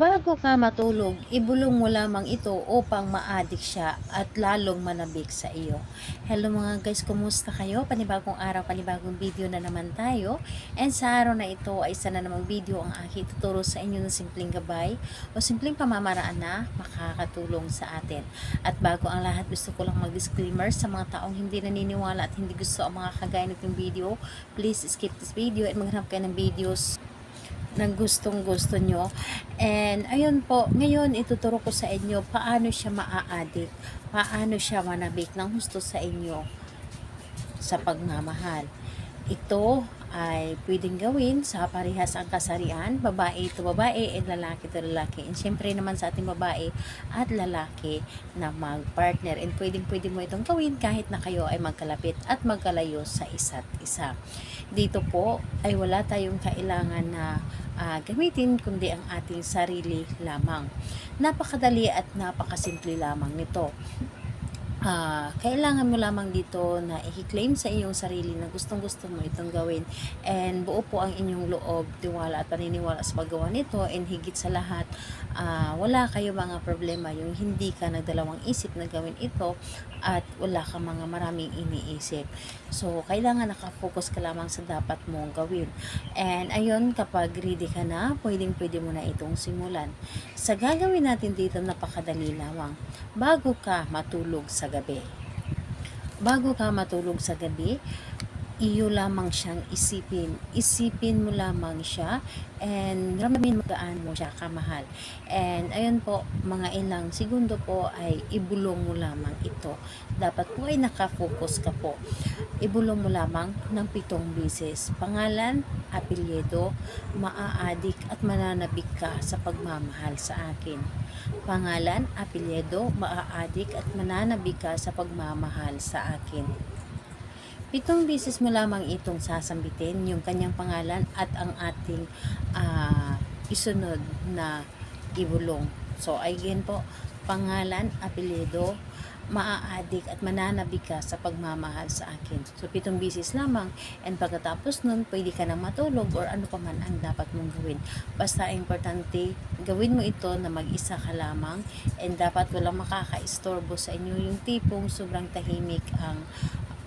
Bago ka matulog, ibulong mo lamang ito upang ma-addict siya at lalong manabik sa iyo. Hello mga guys, kumusta kayo? Panibagong araw, panibagong video na naman tayo. And sa araw na ito ay isa na namang video ang aking tuturo sa inyo ng simpleng gabay o simpleng pamamaraan na makakatulong sa atin. At bago ang lahat, gusto ko lang mag-disclaimer sa mga taong hindi naniniwala at hindi gusto ang mga kagaya ng video. Please skip this video at maghanap kayo ng videos na gustong gusto nyo. And ayun po, ngayon ituturo ko sa inyo paano siya maa-addict, paano siya manabik ng gusto sa inyo sa pagmamahal. Ito ay pwedeng gawin sa parehas ang kasarian, babae to babae and lalaki to lalaki. And syempre naman sa ating babae at lalaki na mag-partner. And pwedeng mo itong gawin kahit na kayo ay magkalapit at magkalayo sa isa't isa. Dito po ay wala tayong kailangan na gamitin kundi ang ating sarili lamang. Napakadali at napakasimple lamang nito. Kailangan mo lamang dito na i-claim sa iyong sarili na gustong-gusto mo itong gawin, and buo po ang inyong loob, tiwala at paniniwala sa paggawa nito, and higit sa lahat, wala kayo mga problema yung hindi ka nagdalawang isip na gawin ito at wala ka mga maraming iniisip. So, kailangan nakafocus ka lamang sa dapat mong gawin. And ayun, kapag ready ka na, pwede mo na itong simulan. Sa gagawin natin dito, napakadali lamang. Bago ka matulog sa gabi, iyo lamang siyang isipin mo lamang siya, and ramdamin mo gaano mo siya kamahal. And ayun po, mga ilang segundo po ay ibulong mo lamang ito. Dapat po ay nakafocus ka po. Ibulong mo lamang ng 7 beses. Pangalan, apelyido, maa-addict at mananabik ka sa pagmamahal sa akin. Pangalan, apelyido, maa-addict at mananabik ka sa pagmamahal sa akin. 7 beses mo lamang itong sasambitin, yung kanyang pangalan at ang ating isunod na ibulong. So, again po, pangalan, apelyido, maa-addict at mananabik ka sa pagmamahal sa akin. So, 7 beses lamang, and pagkatapos nun, pwede ka na matulog or ano pa man ang dapat mong gawin. Basta importante, gawin mo ito na mag-isa ka lamang, and dapat walang makaka-istorbo sa inyo, yung tipong sobrang tahimik ang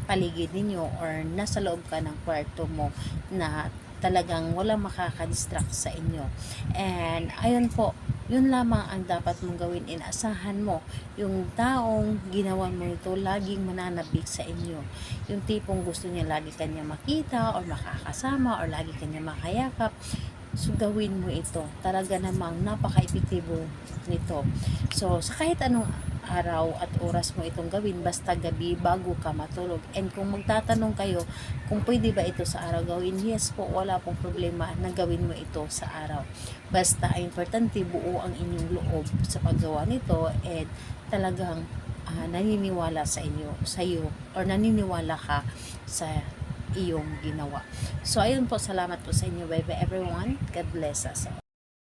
paligid ninyo or nasa loob ka ng kwarto mo na talagang walang makaka-distract sa inyo. And ayun po, yun lamang ang dapat mong gawin. Inasahan mo yung taong ginawa mo ito laging mananabik sa inyo, yung tipong gusto niya lagi kanya makita or makakasama or lagi kanya makayakap. So, gawin mo ito. Talaga namang napaka-epektibo nito. So, sa kahit anong araw at oras mo itong gawin, basta gabi bago ka matulog. And kung magtatanong kayo kung pwede ba ito sa araw gawin, yes po, wala pong problema na gawin mo ito sa araw. Basta importante buo ang inyong loob sa paggawa nito, and talagang naniniwala sa iyo, or naniniwala ka sa iyong ginawa. So, ayun po, salamat po sa inyo. Bye bye everyone. God bless us.